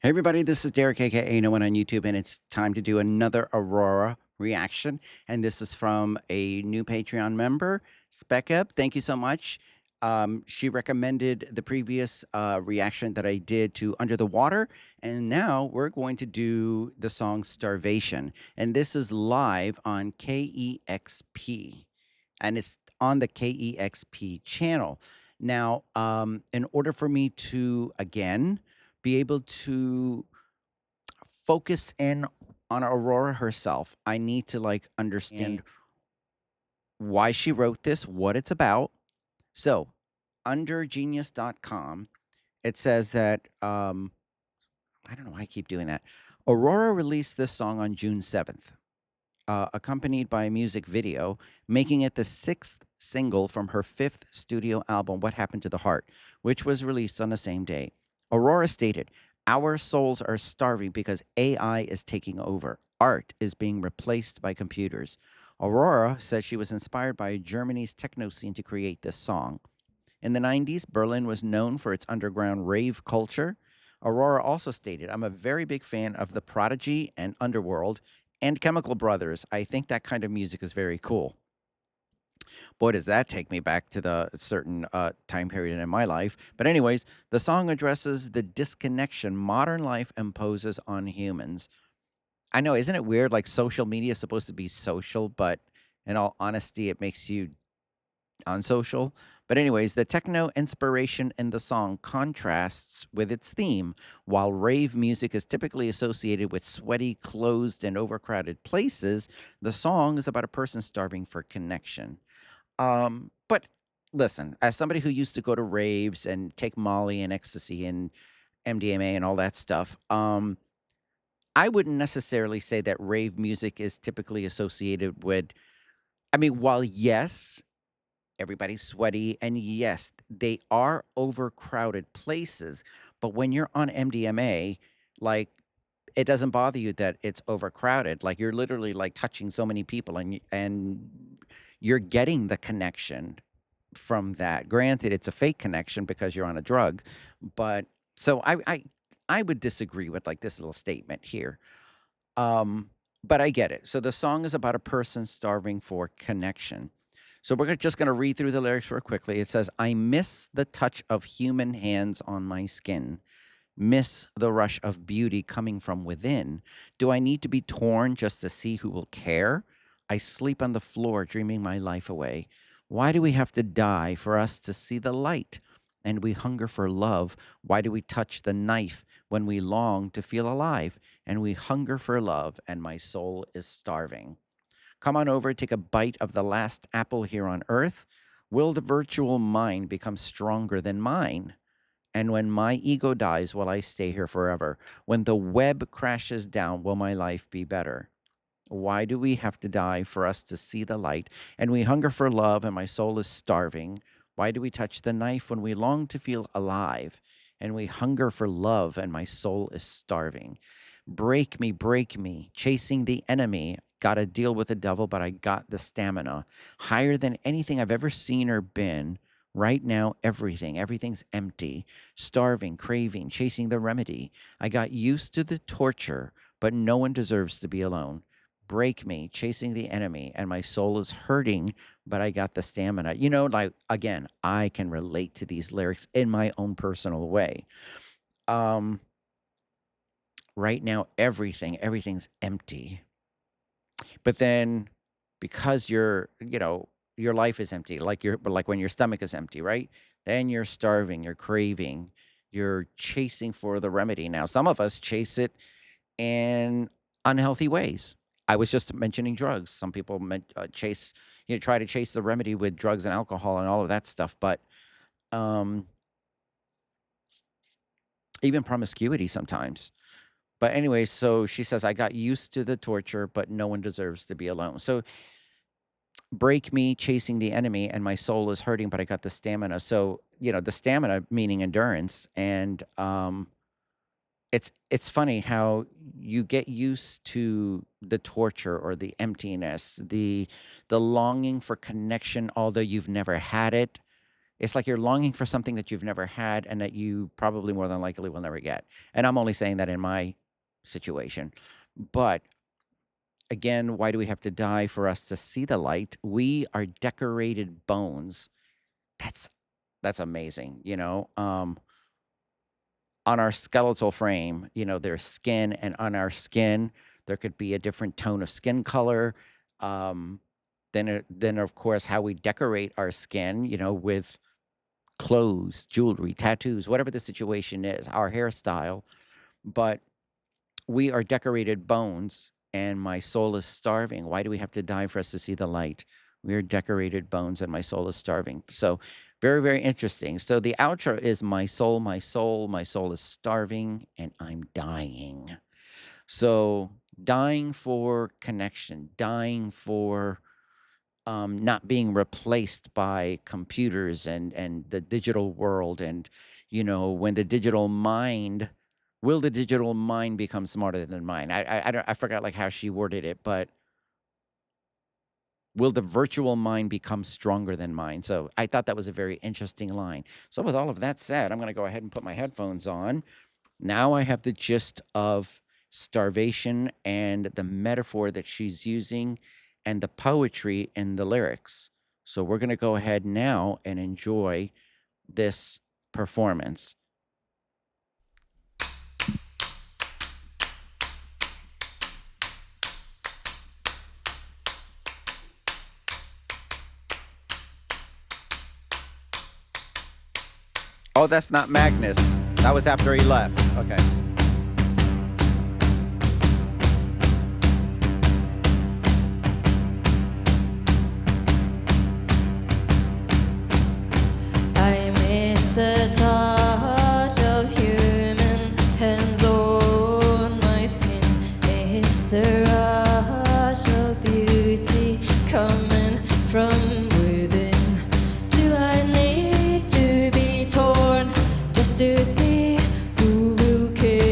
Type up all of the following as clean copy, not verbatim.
Hey everybody, this is Derek, aka No One on YouTube, and it's time to do another Aurora reaction. And this is from a new Patreon member, Spec Up. Thank you so much. She recommended the previous reaction that I did to Under the Water, and now we're going to do the song Starvation. And this is live on KEXP, and it's on the KEXP channel. Now, in order for me to, again, be able to focus in on Aurora herself, I need to like understand why she wrote this, what it's about. So, under genius.com, it says that I don't know why I keep doing that. Aurora released this song on June 7th, accompanied by a music video, making it the sixth single from her fifth studio album, What Happened to the Heart, which was released on the same day. Aurora stated, "Our souls are starving because AI is taking over. Art is being replaced by computers." Aurora says she was inspired by Germany's techno scene to create this song. In the 90s, Berlin was known for its underground rave culture. Aurora also stated, "I'm a very big fan of the Prodigy and Underworld and Chemical Brothers. I think that kind of music is very cool." Boy, does that take me back to the certain time period in my life. But, anyways, the song addresses the disconnection modern life imposes on humans. I know, isn't it weird? Like, social media is supposed to be social, but in all honesty, it makes you unsocial. But, anyways, the techno inspiration in the song contrasts with its theme. While rave music is typically associated with sweaty, closed, and overcrowded places, the song is about a person starving for connection. But listen, as somebody who used to go to raves and take Molly and ecstasy and MDMA and all that stuff, I wouldn't necessarily say that rave music is typically associated with, I mean, while yes, everybody's sweaty and yes, they are overcrowded places, but when you're on MDMA, like, it doesn't bother you that it's overcrowded. Like, you're literally like touching so many people and you're getting the connection from that. Granted, it's a fake connection because you're on a drug, but so I would disagree with like this little statement here. Um, but I get it. So the song is about a person starving for connection. So we're just going to read through the lyrics real quickly. It says, "I miss the touch of human hands on my skin. Miss the rush of beauty coming from within. Do I need to be torn just to see who will care? I sleep on the floor dreaming my life away. Why do we have to die for us to see the light? And we hunger for love. Why do we touch the knife when we long to feel alive? And we hunger for love, and my soul is starving. Come on over, take a bite of the last apple here on earth. Will the virtual mind become stronger than mine? And when my ego dies, will I stay here forever? When the web crashes down, will my life be better? Why do we have to die for us to see the light? And we hunger for love, and my soul is starving. Why do we touch the knife when we long to feel alive? And we hunger for love, and my soul is starving. Break me, chasing the enemy. Got to deal with the devil, but I got the stamina. Higher than anything I've ever seen or been. Right now, everything's empty. Starving, craving, chasing the remedy. I got used to the torture, but no one deserves to be alone. Break me, chasing the enemy, and my soul is hurting, but I got the stamina. You know, like, again, I can relate to these lyrics in my own personal way. Um, right now, everything's empty. But then because your life is empty, like when your stomach is empty, right? Then you're starving, you're craving, you're chasing for the remedy. Now, some of us chase it in unhealthy ways. I was just mentioning drugs. Some people try to chase the remedy with drugs and alcohol and all of that stuff. But um, even promiscuity sometimes. But anyway, so she says, I got used to the torture, but no one deserves to be alone. So break me, chasing the enemy, and my soul is hurting, but I got the stamina. So, the stamina meaning endurance. And it's funny how you get used to the torture or the emptiness, the longing for connection, although you've never had it. It's like you're longing for something that you've never had and that you probably more than likely will never get. And I'm only saying that in my situation. But again, why do we have to die for us to see the light? We are decorated bones. That's amazing, you know. On our skeletal frame, you know, there's skin, and on our skin, there could be a different tone of skin color. Then of course, how we decorate our skin, you know, with clothes, jewelry, tattoos, whatever the situation is, our hairstyle. But we are decorated bones, and my soul is starving. Why do we have to die for us to see the light? We are decorated bones, and my soul is starving. So very, very interesting. So the outro is my soul, my soul, my soul is starving, and I'm dying. So dying for connection, dying for not being replaced by computers and the digital world. And, you know, when the digital mind, will the digital mind become smarter than mine? I forgot like how she worded it, but will the virtual mind become stronger than mine? So I thought that was a very interesting line. So with all of that said, I'm going to go ahead and put my headphones on. Now I have the gist of starvation and the metaphor that she's using and the poetry in the lyrics. So we're going to go ahead now and enjoy this performance. Oh, that's not Magnus. That was after he left. Okay. I miss the touch of human hands on my skin. Miss the rush of beauty coming from within. Do I need to be torn just to see who will care?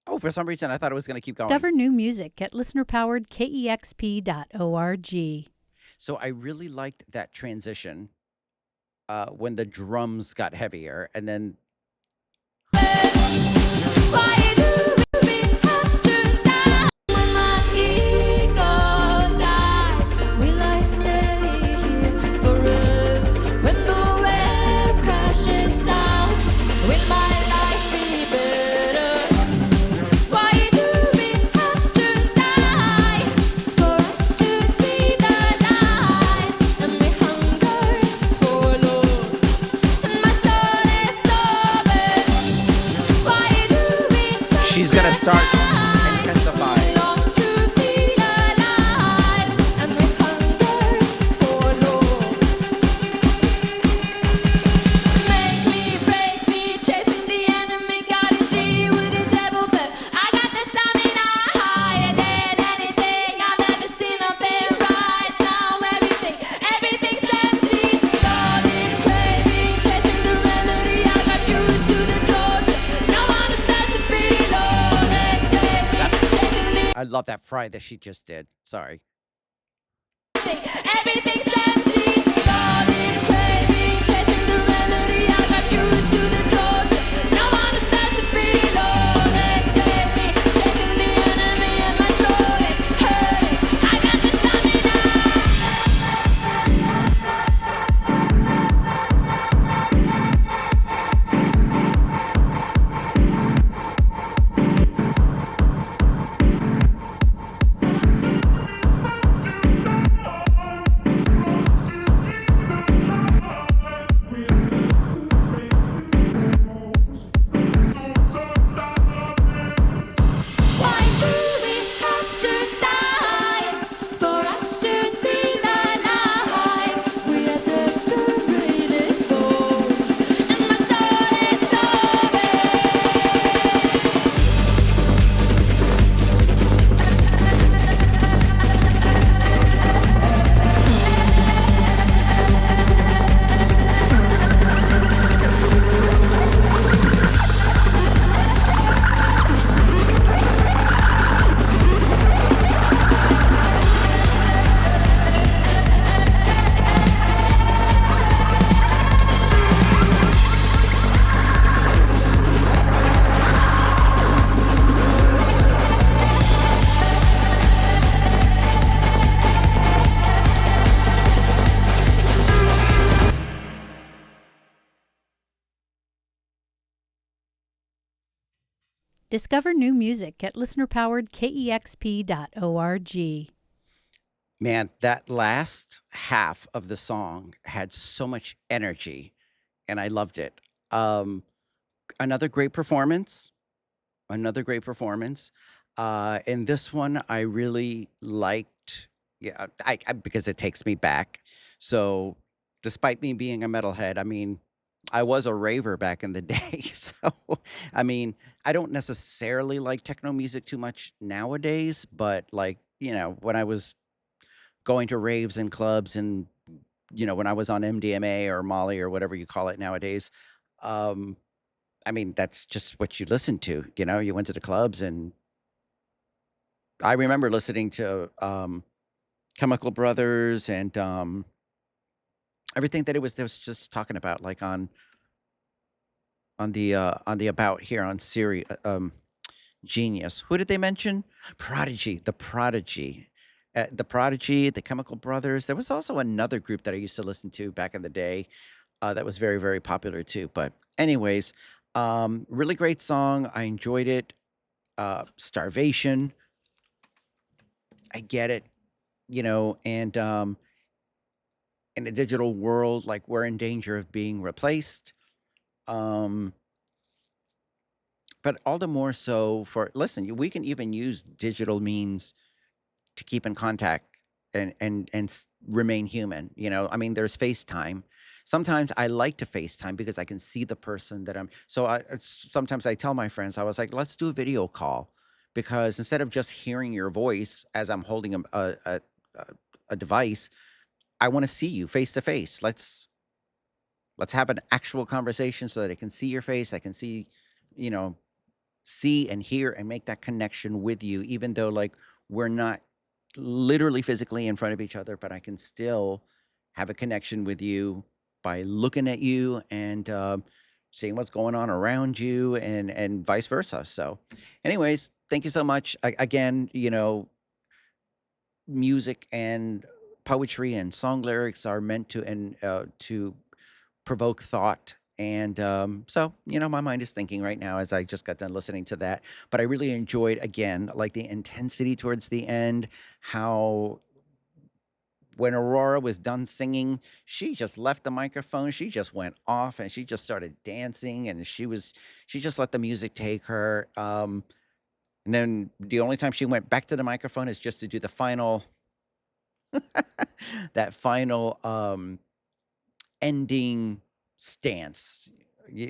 Oh, for some reason I thought it was going to keep going. Discover new music at listener-powered KEXP.org. So I really liked that transition when the drums got heavier, and then Why do we have to die when my ego dies? Will I stay here forever when the wave crashes down? Will my life be better? Why do we have to die for us to see the light? And we hunger for love, and my soul is starving. Why do we have she's to going to start die? intensifying. Long to be alive, and we hunger for love. Make me, break me, chasing the enemy, gotta deal with the devil, but I got the stamina higher than anything I've ever seen. I've been right now, everything's empty. Starting craving, chasing the remedy. I got curious to the torture. No one understands to be Lord and save me, chasing the I love that fry that she just did. Sorry. everything's empty. Starting craving, chasing the remedy. I got curious to the torture. No one understands to be Lord and save me, chasing the enemy, and my soul is hurting. I got the stamina. Why do we have to die for us to see the light? We are decorated bones, and my soul is Discover new music at listener-powered KEXP.org. Man, that last half of the song had so much energy, and I loved it. Um, another great performance. Another great performance. In this one, I really liked, yeah, because it takes me back. So, despite me being a metalhead, I mean, I was a raver back in the day. So, I mean, I don't necessarily like techno music too much nowadays, but like, when I was going to raves and clubs and, when I was on MDMA or Molly or whatever you call it nowadays, um, I mean, that's just what you listen to. You went to the clubs, and I remember listening to Chemical Brothers and everything that it was just talking about, like on the About here on Siri, Genius. Who did they mention? Prodigy, the Prodigy, the Chemical Brothers. There was also another group that I used to listen to back in the day that was very, very popular too. But anyways, really great song. I enjoyed it. Starvation. I get it. And in a digital world, like we're in danger of being replaced. Um, but all the more so for listen, we can even use digital means to keep in contact and remain human. I mean, there's FaceTime. Sometimes I like to FaceTime because I can see the person that I'm. So sometimes I tell my friends, I was like, let's do a video call, because instead of just hearing your voice as I'm holding a device, I want to see you face to face. Let's have an actual conversation so that I can see your face. I can see, you know, see and hear and make that connection with you, even though like we're not literally physically in front of each other, but I can still have a connection with you by looking at you and seeing what's going on around you, and vice versa. So, anyways, thank you so much. Again, music and poetry and song lyrics are meant to to provoke thought. And so, my mind is thinking right now as I just got done listening to that. But I really enjoyed, again, like the intensity towards the end, how when Aurora was done singing, she just left the microphone. She just went off and she just started dancing, and she just let the music take her. And then the only time she went back to the microphone is just to do the final, that final ending stance.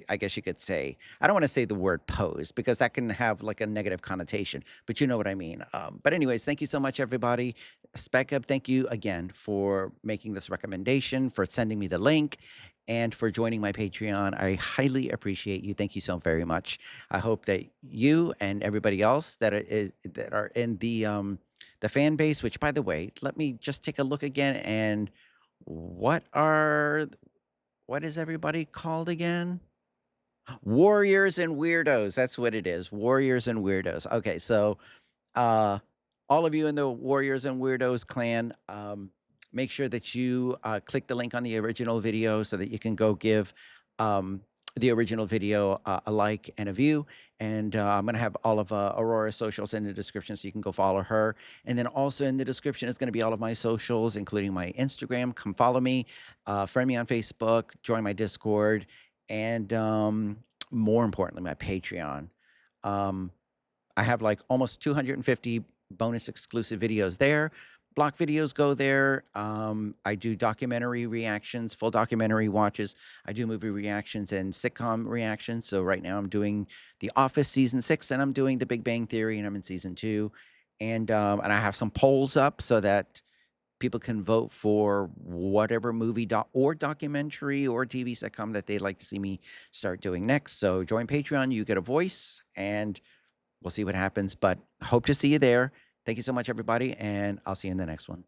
I guess you could say. I don't want to say the word pose because that can have like a negative connotation, but you know what I mean. But anyways, thank you so much, everybody. Spec Up, thank you again for making this recommendation, for sending me the link, and for joining my Patreon. I highly appreciate you. Thank you so very much. I hope that you and everybody else that are in the fan base. Which, by the way, let me just take a look again. And what are what is everybody called again? Warriors and Weirdos. That's what it is. Warriors and Weirdos. Okay, so uh, all of you in the Warriors and Weirdos clan, make sure that you click the link on the original video so that you can go give um, the original video a like and a view. And I'm going to have all of Aurora's socials in the description so you can go follow her. And then also in the description is going to be all of my socials, including my Instagram. Come follow me, friend me on Facebook, join my Discord, and more importantly, my Patreon. Um, I have like almost 250 bonus exclusive videos there. Block videos go there. I do documentary reactions, full documentary watches. I do movie reactions and sitcom reactions. So right now I'm doing The Office season 6, and I'm doing The Big Bang Theory, and I'm in season 2. And I have some polls up so that people can vote for whatever movie or documentary or TV sitcom that they'd like to see me start doing next. So join Patreon, you get a voice, and we'll see what happens. But hope to see you there. Thank you so much, everybody, and I'll see you in the next one.